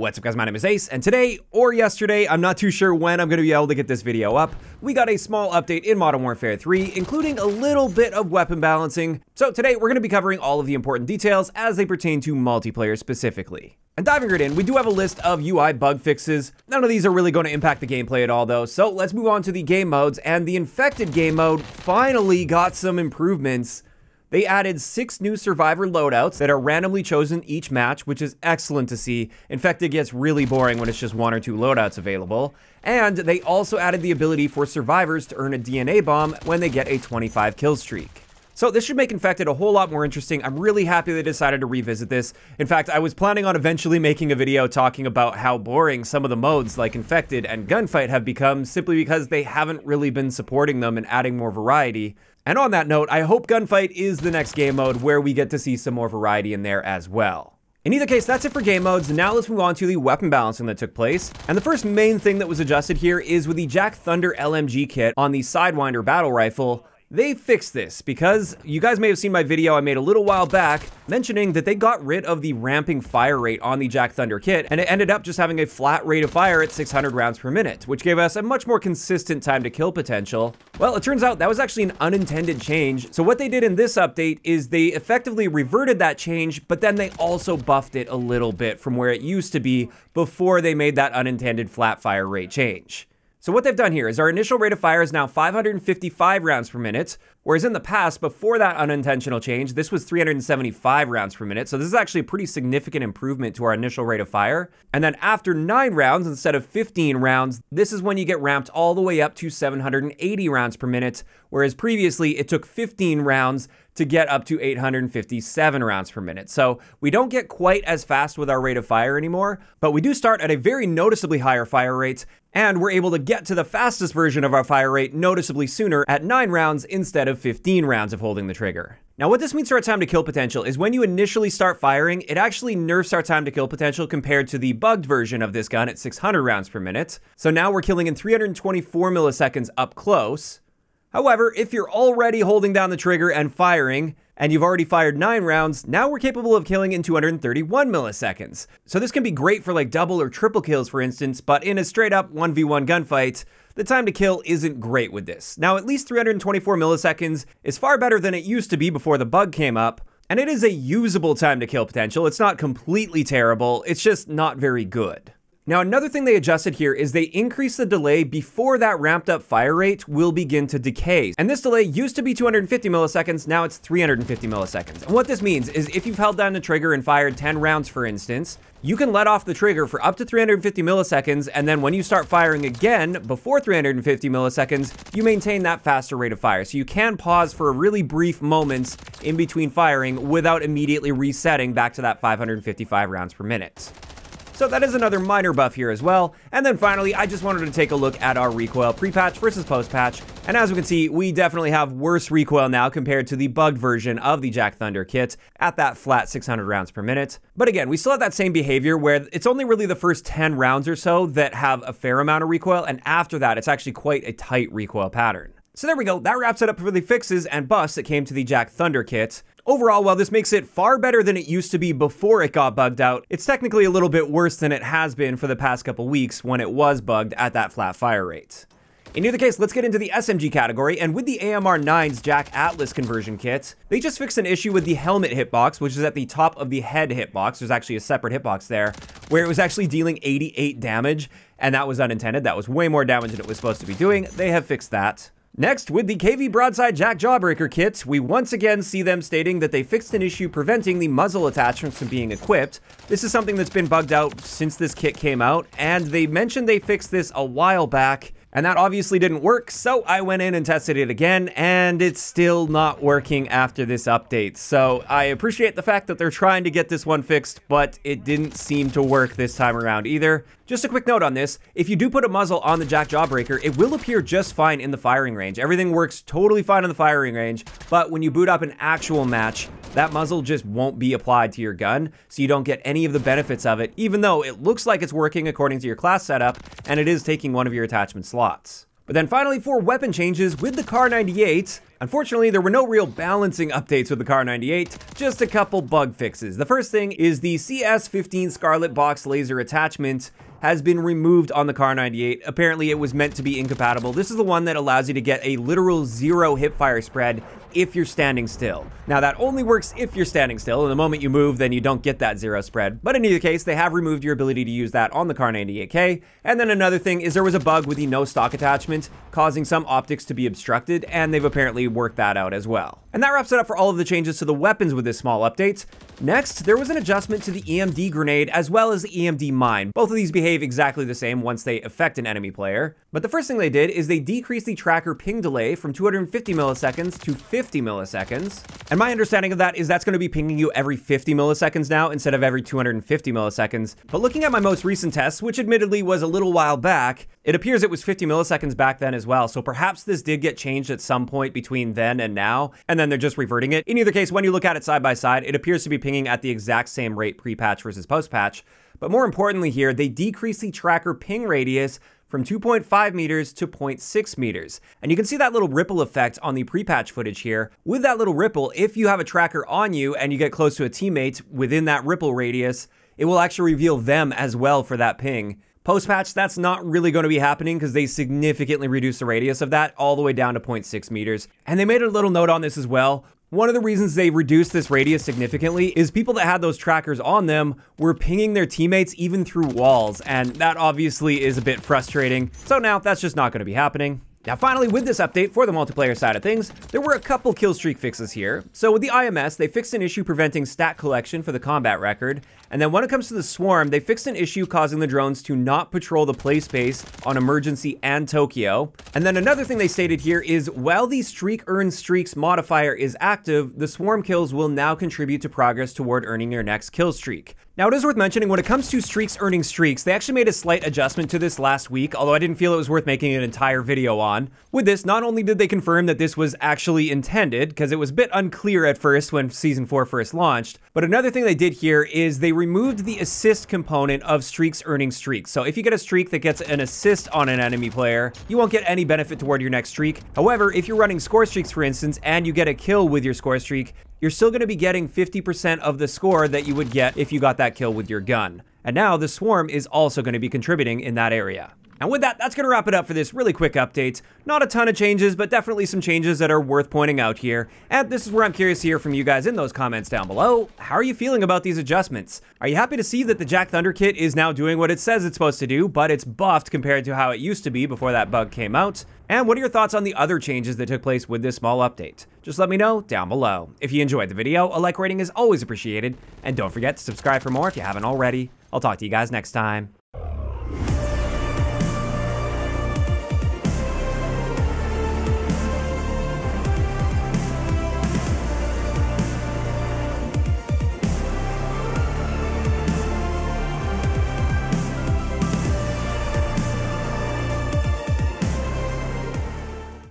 What's up guys, my name is Ace, and today, or yesterday, I'm not too sure when I'm going to be able to get this video up, we got a small update in Modern Warfare 3, including a little bit of weapon balancing. So today, we're going to be covering all of the important details as they pertain to multiplayer specifically. And diving right in, we do have a list of UI bug fixes. None of these are really going to impact the gameplay at all though, so let's move on to the game modes, and the Infected game mode finally got some improvements. They added 6 new survivor loadouts that are randomly chosen each match, which is excellent to see. Infected gets really boring when it's just 1 or 2 loadouts available. And they also added the ability for survivors to earn a DNA bomb when they get a 25 kill streak. So this should make Infected a whole lot more interesting. I'm really happy they decided to revisit this. In fact, I was planning on eventually making a video talking about how boring some of the modes like Infected and Gunfight have become simply because they haven't really been supporting them and adding more variety. And on that note, I hope Gunfight is the next game mode where we get to see some more variety in there as well. In either case, that's it for game modes. Now let's move on to the weapon balancing that took place. And the first main thing that was adjusted here is with the JAK Thunder LMG kit on the SIdewinder battle rifle. They fixed this because you guys may have seen my video I made a little while back mentioning that they got rid of the ramping fire rate on the JAK Thunder kit, and it ended up just having a flat rate of fire at 600 rounds per minute, which gave us a much more consistent time to kill potential. Well, it turns out that was actually an unintended change. So what they did in this update is they effectively reverted that change, but then they also buffed it a little bit from where it used to be before they made that unintended flat fire rate change. So what they've done here is our initial rate of fire is now 555 rounds per minute, whereas in the past, before that unintentional change, this was 375 rounds per minute. So this is actually a pretty significant improvement to our initial rate of fire. And then after 9 rounds instead of 15 rounds, this is when you get ramped all the way up to 780 rounds per minute, whereas previously it took 15 rounds to get up to 857 rounds per minute. So we don't get quite as fast with our rate of fire anymore, but we do start at a very noticeably higher fire rate, and we're able to get to the fastest version of our fire rate noticeably sooner at 9 rounds instead of 15 rounds of holding the trigger. Now what this means for our time to kill potential is when you initially start firing, it actually nerfs our time to kill potential compared to the bugged version of this gun at 600 rounds per minute. So now we're killing in 324 milliseconds up close. However, if you're already holding down the trigger and firing, and you've already fired 9 rounds, now we're capable of killing in 231 milliseconds. So this can be great for like double or triple kills, for instance, but in a straight up 1v1 gunfight, the time to kill isn't great with this. Now, at least 324 milliseconds is far better than it used to be before the bug came up, and it is a usable time to kill potential. It's not completely terrible, it's just not very good. Now, another thing they adjusted here is they increased the delay before that ramped up fire rate will begin to decay. And this delay used to be 250 milliseconds, now it's 350 milliseconds. And what this means is if you've held down the trigger and fired 10 rounds, for instance, you can let off the trigger for up to 350 milliseconds, and then when you start firing again before 350 milliseconds, you maintain that faster rate of fire. So you can pause for a really brief moments in between firing without immediately resetting back to that 555 rounds per minute. So that is another minor buff here as well. And then finally, I just wanted to take a look at our recoil pre-patch versus post-patch. And as we can see, we definitely have worse recoil now compared to the bugged version of the JAK Thunder kit at that flat 600 rounds per minute. But again, we still have that same behavior where it's only really the first 10 rounds or so that have a fair amount of recoil. And after that, it's actually quite a tight recoil pattern. So there we go. That wraps it up for the fixes and buffs that came to the JAK Thunder kit. Overall, while this makes it far better than it used to be before it got bugged out, it's technically a little bit worse than it has been for the past couple weeks when it was bugged at that flat fire rate. In either case, let's get into the SMG category, and with the AMR9's JAK Atlas conversion kit, they just fixed an issue with the helmet hitbox, which is at the top of the head hitbox. There's actually a separate hitbox there, where it was actually dealing 88 damage, and that was unintended. That was way more damage than it was supposed to be doing. They have fixed that. Next, with the KV Broadside JAK Jawbreaker Kit, we once again see them stating that they fixed an issue preventing the muzzle attachments from being equipped. This is something that's been bugged out since this kit came out, and they mentioned they fixed this a while back, and that obviously didn't work, so I went in and tested it again, and it's still not working after this update. So I appreciate the fact that they're trying to get this one fixed, but it didn't seem to work this time around either. Just a quick note on this, if you do put a muzzle on the JAK Jawbreaker, it will appear just fine in the firing range. Everything works totally fine in the firing range, but when you boot up an actual match, that muzzle just won't be applied to your gun, so you don't get any of the benefits of it, even though it looks like it's working according to your class setup, and it is taking one of your attachment slots. But then finally, for weapon changes with the Kar98, unfortunately, there were no real balancing updates with the Kar98, just a couple bug fixes. The first thing is the CS15 Scarlet Box Laser attachment has been removed on the Kar98. Apparently, it was meant to be incompatible. This is the one that allows you to get a literal 0 hipfire spread if you're standing still. Now, that only works if you're standing still, and the moment you move, then you don't get that 0 spread. But in either case, they have removed your ability to use that on the Kar98k. And then another thing is there was a bug with the no stock attachment, causing some optics to be obstructed, and they've apparently worked that out as well. And that wraps it up for all of the changes to the weapons with this small update. Next, there was an adjustment to the EMD grenade as well as the EMD mine. Both of these behave exactly the same once they affect an enemy player. But the first thing they did is they decreased the tracker ping delay from 250 milliseconds to 50 milliseconds. And my understanding of that is that's going to be pinging you every 50 milliseconds now instead of every 250 milliseconds. But looking at my most recent tests, which admittedly was a little while back, it appears it was 50 milliseconds back then as well. So perhaps this did get changed at some point between then and now, and then they're just reverting it. In either case, when you look at it side by side, it appears to be pinging at the exact same rate pre-patch versus post-patch. But more importantly here, they decreased the tracker ping radius from 2.5 meters to 0.6 meters. And you can see that little ripple effect on the pre-patch footage here. With that little ripple, if you have a tracker on you and you get close to a teammate within that ripple radius, it will actually reveal them as well for that ping. Post-patch, that's not really going to be happening because they significantly reduced the radius of that all the way down to 0.6 meters. And they made a little note on this as well. One of the reasons they reduced this radius significantly is people that had those trackers on them were pinging their teammates even through walls, and that obviously is a bit frustrating. So now that's just not going to be happening. Now finally, with this update for the multiplayer side of things, there were a couple killstreak fixes here. So with the IMS, they fixed an issue preventing stat collection for the combat record, and then when it comes to the swarm, they fixed an issue causing the drones to not patrol the play space on Emergency and Tokyo. And then another thing they stated here is while the streak earns streaks modifier is active, the swarm kills will now contribute to progress toward earning your next kill streak. Now, it is worth mentioning when it comes to streaks earning streaks, they actually made a slight adjustment to this last week, although I didn't feel it was worth making an entire video on. With this, not only did they confirm that this was actually intended, because it was a bit unclear at first when Season 4 first launched, but another thing they did here is they removed the assist component of streaks earning streaks. So if you get a streak that gets an assist on an enemy player, you won't get any benefit toward your next streak. However, if you're running score streaks, for instance, and you get a kill with your score streak, you're still going to be getting 50% of the score that you would get if you got that kill with your gun. And now the swarm is also going to be contributing in that area. And with that, that's going to wrap it up for this really quick update. Not a ton of changes, but definitely some changes that are worth pointing out here. And this is where I'm curious to hear from you guys in those comments down below. How are you feeling about these adjustments? Are you happy to see that the JAK Thunder Kit is now doing what it says it's supposed to do, but it's buffed compared to how it used to be before that bug came out? And what are your thoughts on the other changes that took place with this small update? Just let me know down below. If you enjoyed the video, a like rating is always appreciated. And don't forget to subscribe for more if you haven't already. I'll talk to you guys next time.